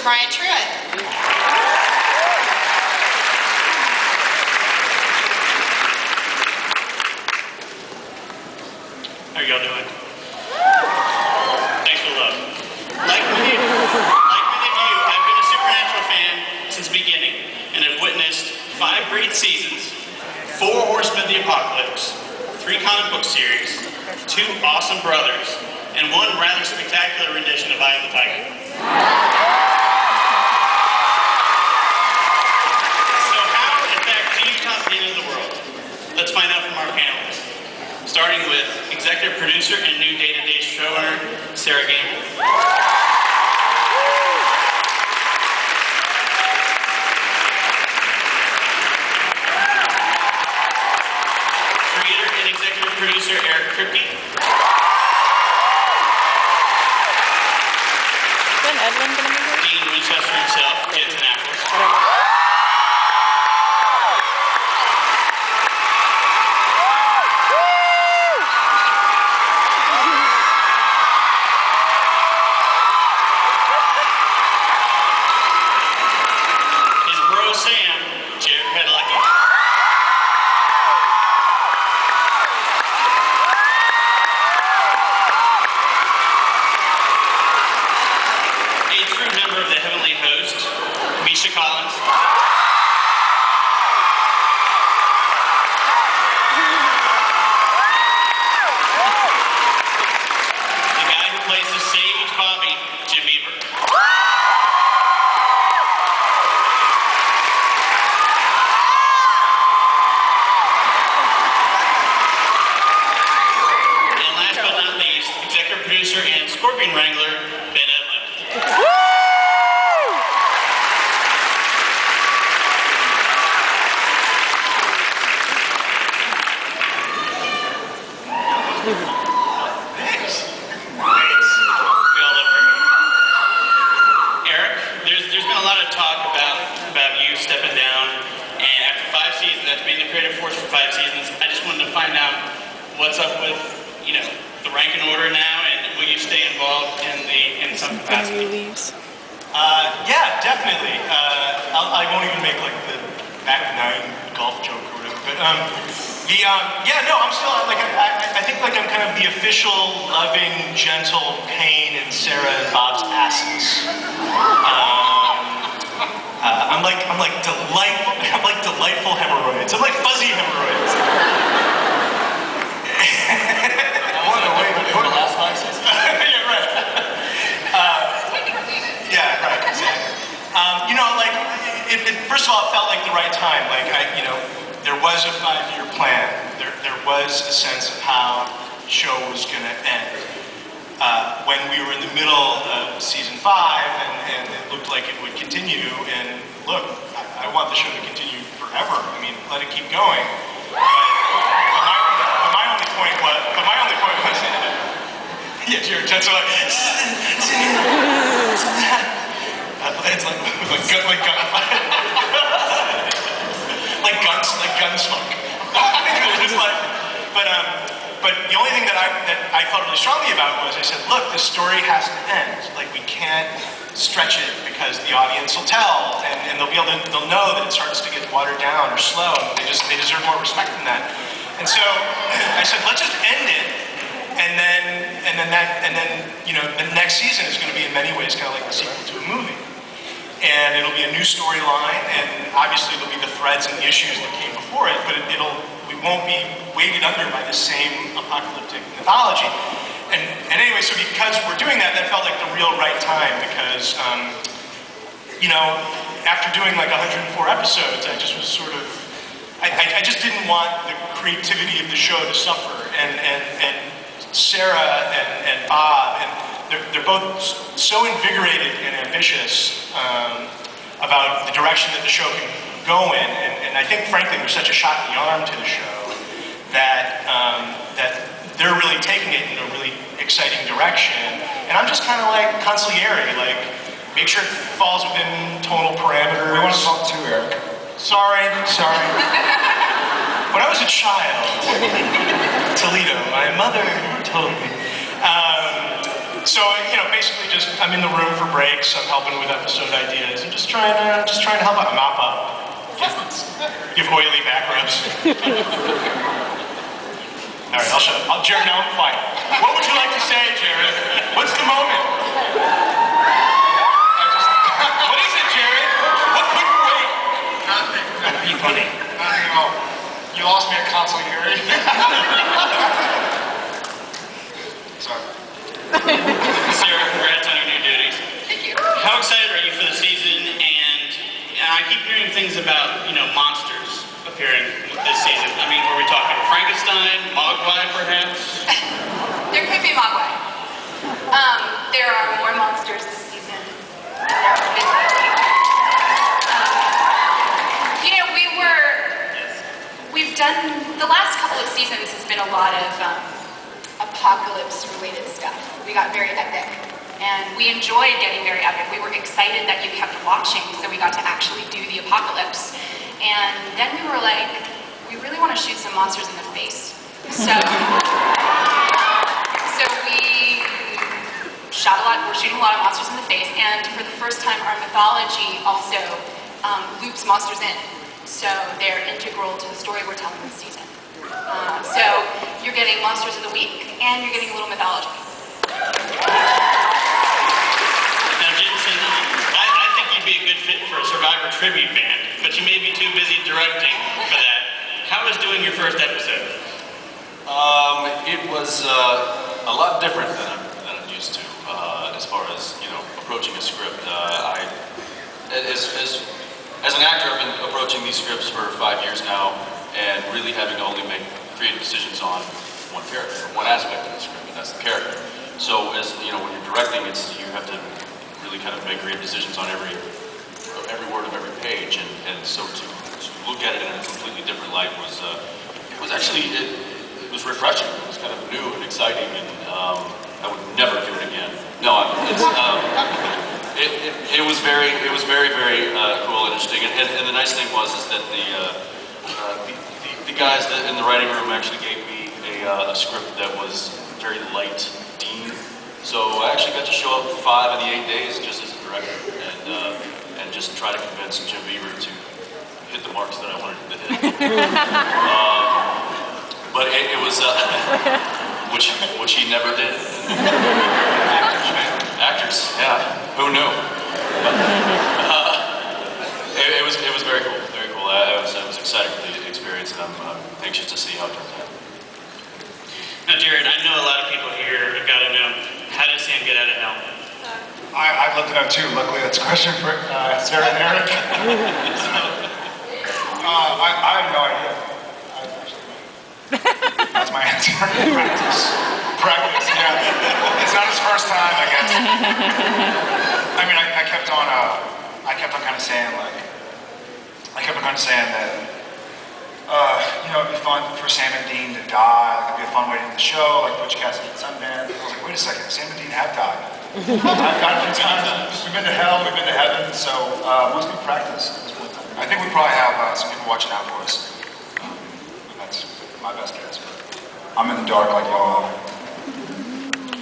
Brian Truitt. How are y'all doing? Thanks for the love. Like many of you, I've been a Supernatural fan since the beginning and have witnessed 5 great seasons, 4 Horsemen of the Apocalypse, 3 comic book series, 2 awesome brothers, and 1 rather spectacular rendition of Eye of the Tiger. So how, in fact, do you cause the end of the world? Let's find out from our panelists. Starting with executive producer and new day-to-day showrunner, Sarah Gamble. Creator and executive producer, Eric Kripke. Dean Winchester himself, Ed Annapolis. Misha Collins. The guy who plays the sage Bobby, Jim Beaver. And last but not least, executive producer and Scorpion Wrangler, Ben Edlund. Thanks. We all love her. Eric, there's been a lot of talk about you stepping down, and after 5 seasons, after being the creative force for 5 seasons, I just wanted to find out what's up with, the rank and order now, and will you stay involved in some capacity? Yeah, definitely. I won't even make like the back 9 golf joke or whatever, but I'm still I think I'm kind of the official loving, gentle pain in Sarah and Bob's asses. I'm like delightful hemorrhoids. I'm like fuzzy hemorrhoids. I want to wait for the last 5 seasons. Yeah, right. Yeah, right. Exactly. First of all, it felt like the right time. There was a 5-year plan. There was a sense of how the show was going to end. When we were in the middle of season 5, and it looked like it would continue, and look, I want the show to continue forever. I mean, let it keep going. But my only point was, yeah, you're intense. It's like Gunsmoke. But the only thing that I felt really strongly about was I said, look, the story has to end. Like, we can't stretch it because the audience will tell, and they'll know that it starts to get watered down or slow. And they deserve more respect than that. And so I said, let's just end it, and then the next season is going to be in many ways kind of like the sequel to a movie. And it'll be a new storyline, and obviously there'll be the threads and the issues that came before it, but we won't be weighted under by the same apocalyptic mythology. And anyway, so because we're doing that, that felt like the real right time, because after doing like 104 episodes, I just was sort of, I just didn't want the creativity of the show to suffer, and Sarah and Bob, and they're both so invigorated and ambitious about the direction that the show can go in, and I think, frankly, there's such a shot in the arm to the show that they're really taking it in a really exciting direction, and I'm just kind of like consigliere, like make sure it falls within tonal parameters. We want to talk to Eric. Sorry. When I was a child, Toledo, my mother told me. So basically, just I'm in the room for breaks. I'm helping with episode ideas. I'm just trying to help out, mop up, give oily back rubs. All right, I'll shut up. Jared, now I'm quiet. What would you like to say, Jared? What's the moment? What is it, Jared? What couldn't wait? Nothing. Be funny. Nothing at all. You lost me at console hearing. Sorry. Sarah, congrats on your new duties. Thank you. How excited are you for the season? And I keep hearing things about, monsters appearing this season. I mean, were we talking Frankenstein, Mogwai, perhaps? There could be Mogwai. There are more monsters this season than there have been lately. We've done, the last couple of seasons has been a lot of apocalypse-related stuff. We got very epic, and we enjoyed getting very epic. We were excited that you kept watching, so we got to actually do the apocalypse. And then we were like, we really want to shoot some monsters in the face. So we shot we're shooting a lot of monsters in the face, and for the first time, our mythology also loops monsters in. So they're integral to the story we're telling this season. So you're getting Monsters of the Week, and you're getting a little mythology. Now, Jensen, I think you'd be a good fit for a Survivor tribute band, but you may be too busy directing for that. How was doing your first episode? It was a lot different than I'm used to, as far as approaching a script. As an actor, I've been approaching these scripts for 5 years now, and really having to only make creative decisions on one character, one aspect of the script, and that's the character. So, when you're directing, you have to really kind of make creative decisions on every word of every page, and so to look at it in a completely different light was actually it was refreshing. It was kind of new and exciting, and I would never do it again. No, it was very cool and interesting. And the nice thing was that the guys in the writing room actually gave me a script that was very light Dean. So I actually got to show up 5 of the 8 days just as a director, and just try to convince Jim Beaver to hit the marks that I wanted him to hit. But it was which he never did. Actors, yeah, who knew? But, it was very cool, very cool. I was excited for the experience, and I'm anxious to see how it turns out. Now, Jared, I know a lot of people here have got to know, how did Sam get out of hell? I'd love to know too. Luckily, that's a question for Sarah and Eric. I have no idea. That's my answer. Practice, yeah. It's not his first time, I guess. I mean, I kept on kind of saying that, it'd be fun for Sam and Dean to die. It could be a fun way to end the show, like Butch Cassidy and Sundance. I was like, wait a second, Sam and Dean have died. I've died a few times. We've been to hell, we've been to heaven, so mostly practice. I think we probably have some people watching out for us. That's my best guess. But I'm in the dark like y'all are.